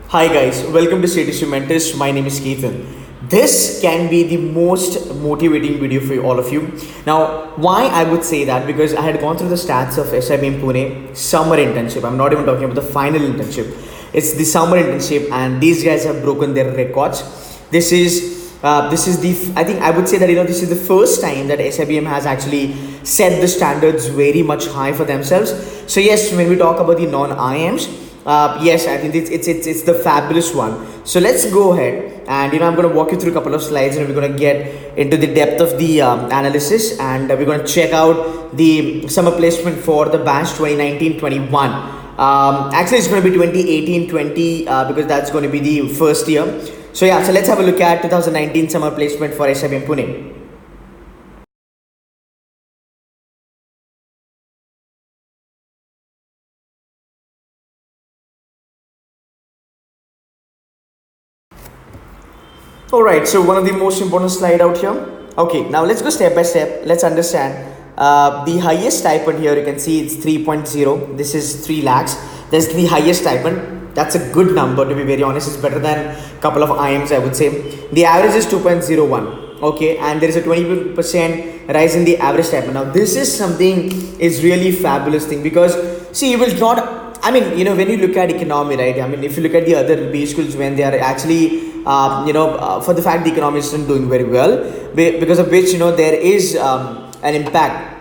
Hi guys, welcome to CTC Mentors. My name is Keithan. This can be the most motivating video for all of you. Now, why I would say that? Because I had gone through the stats of SIBM Pune summer internship. I'm not even talking about the final internship. It's the summer internship, and these guys have broken their records. This is the I think I would say that this is the first time that SIBM has actually set the standards very much high for themselves. So yes, when we talk about the non-IIMs, yes, I think it's the fabulous one. So let's go ahead, and I'm going to walk you through a couple of slides, and we're going to get into the depth of the analysis, and we're going to check out the summer placement for the batch 2019-21. Actually, it's going to be 2018-20 because that's going to be the first year. So yeah, so let's have a look at 2019 summer placement for SIBM Pune. Alright, so one of the most important slide out here. Okay, now let's go step by step. Let's understand. The highest stipend here, you can see it's 3.0. This is 3 lakhs. That's the highest stipend. That's a good number, to be very honest. It's better than a couple of IIMs, I would say. The average is 2.01. Okay, and there is a 20% rise in the average stipend. Now, this is something is really fabulous thing, because see, you will not. I mean, when you look at economy, right? I mean, if you look at the other B schools, when they are actually, for the fact the economy isn't doing very well, because of which, there is an impact.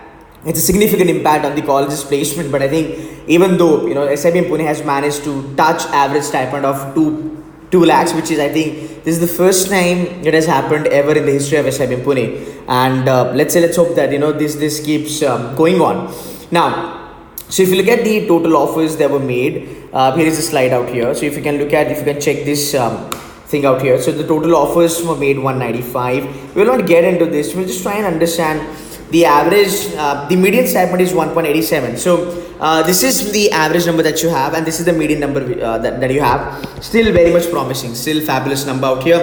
It's a significant impact on the college's placement. But I think even though, SIBM Pune has managed to touch average stipend of 2 lakhs, which is, I think, this is the first time it has happened ever in the history of SIBM Pune. And let's hope that, this keeps going on. Now, so if you look at the total offers that were made, here is a slide out here. So if you can check this thing out here. So the total offers were made 195. We will not get into this. We'll just try and understand the average. The median stipend is 1.87. So this is the average number that you have, and this is the median number that you have. Still very much promising. Still fabulous number out here.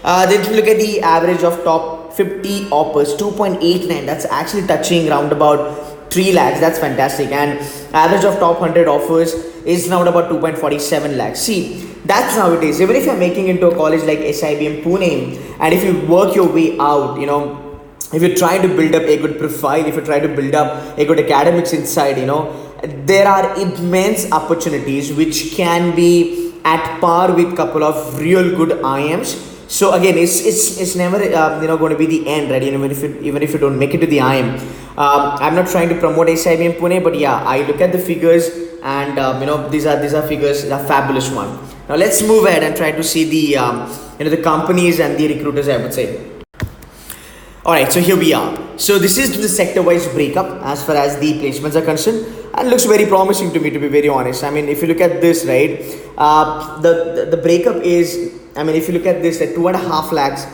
Then if you look at the average of top 50 offers, 2.89. That's actually touching round about 3 lakhs. That's fantastic. And average of top 100 offers is now about 2.47 lakhs. See, that's how it is. Even if you're making into a college like SIBM Pune, and if you work your way out, if you try to build up a good profile, if you try to build up a good academics inside, there are immense opportunities which can be at par with couple of real good IIMs. So again, it's never going to be the end, right? Even if you don't make it to the IIM. I'm not trying to promote SIBM Pune, but yeah, I look at the figures, and these are figures, a fabulous one. Now let's move ahead and try to see the the companies and the recruiters, I would say. Alright, so here we are. So this is the sector-wise breakup as far as the placements are concerned, and looks very promising to me, to be very honest. I mean, if you look at this, right, the breakup is, I mean, if you look at this, at 2.5 lakhs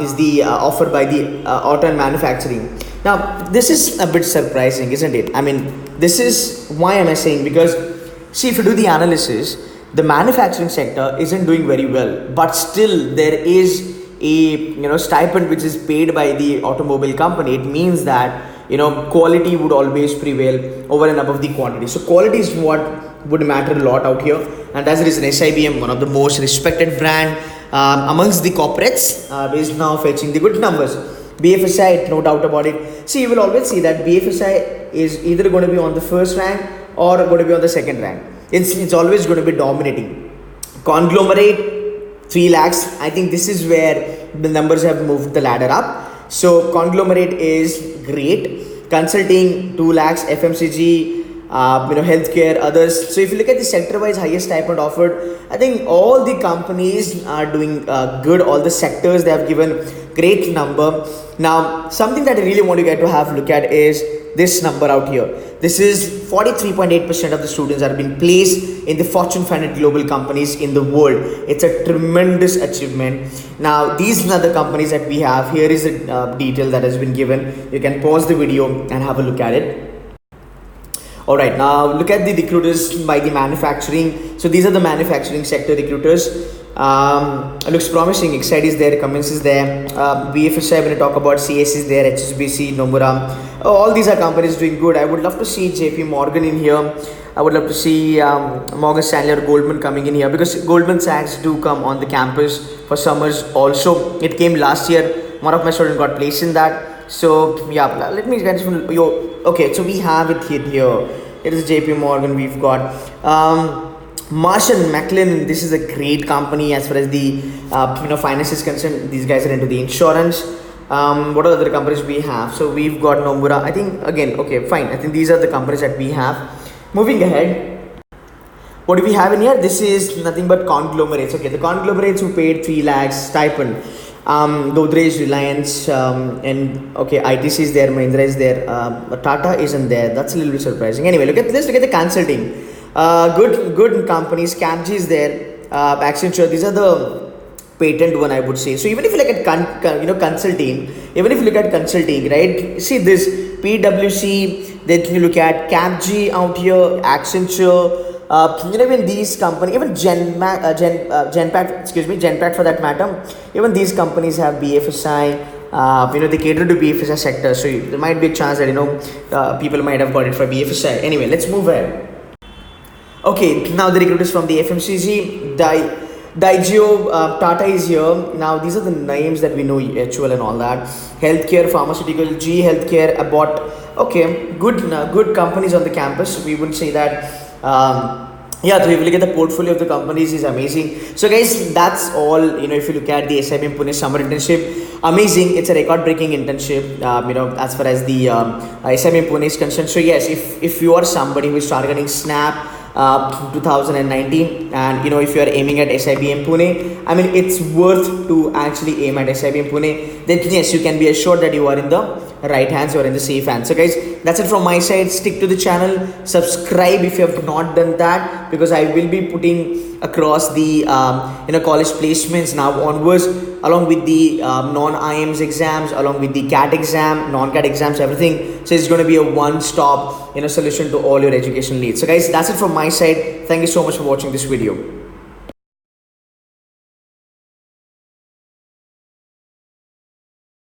is the offered by the auto and manufacturing. Now, this is a bit surprising, isn't it? I mean, this is why am I saying, because see, if you do the analysis, the manufacturing sector isn't doing very well, but still there is a stipend which is paid by the automobile company. It means that quality would always prevail over and above the quantity. So quality is what would matter a lot out here, and as it is an SIBM, one of the most respected brand amongst the corporates, is now fetching the good numbers. BFSI, no doubt about it. See, you will always see that BFSI is either going to be on the first rank or going to be on the second rank. It's always going to be dominating. Conglomerate, 3 lakhs. I think this is where the numbers have moved the ladder up. So conglomerate is great. Consulting, 2 lakhs. FMCG, healthcare, others. So if you look at the sector-wise highest stipend offered, I think all the companies are doing good. All the sectors, they have given great number. Now, something that I really want to get to have a look at is this number out here. This is 43.8% of the students are being placed in the Fortune 500 global companies in the world. It's a tremendous achievement. Now, these are the companies that we have. Here is a detail that has been given. You can pause the video and have a look at it. Alright, now look at the recruiters by the manufacturing. So these are the manufacturing sector recruiters. It looks promising. Excite is there, Cummins is there, BFSI, when I talk about CS is there, HSBC, Nomura. All these are companies doing good. I would love to see JP Morgan in here. I would love to see Morgan Stanley or Goldman coming in here, because Goldman Sachs do come on the campus for summers also. It came last year. One of my students got placed in that. So yeah, let me get okay, so we have it here. It is JP Morgan. We've got Marsh and McLennan. This is a great company as far as the finance is concerned. These guys are into the insurance. What are the other companies we have? So we've got Nomura. I think again, okay, fine. I think these are the companies that we have. Moving ahead, what do we have in here? This is nothing but conglomerates. Okay, the conglomerates who paid 3 lakhs stipend. Godrej, Reliance, and okay, ITC is there, Mahindra is there, Tata isn't there. That's a little bit surprising. Anyway, let's look at the consulting. Good companies. Capg is there, Accenture. These are the patent one, I would say. So even if you look at consulting, right? See this PwC. Then you look at Capg out here, Accenture. Even these companies, even Genpact for that matter, even these companies have BFSI. They cater to BFSI sector, so there might be a chance that people might have got it for BFSI. Anyway, let's move ahead. Okay, now the recruiters from the FMCG, Digeo, Tata is here. Now these are the names that we know, HUL and all that. Healthcare, pharmaceutical, GE Healthcare, Abbott. Okay, good companies on the campus. We would say that. So if you look at the portfolio of the companies, is amazing. So guys, that's all. If you look at the SIBM Pune summer internship, amazing. It's a record-breaking internship. As far as the SIBM Pune is concerned. So yes, if you are somebody who is targeting Snap 2019, and if you are aiming at SIBM Pune, I mean, it's worth to actually aim at SIBM Pune. Then yes, you can be assured that you are in the right hands, you are in the safe hands. So guys, that's it from my side. Stick to the channel, subscribe if you have not done that, because I will be putting across the college placements now onwards, along with the non-IIMs exams, along with the CAT exam, non-CAT exams, everything. So it's going to be a one-stop solution to all your education needs. So guys, that's it from my side. Thank you so much for watching this video.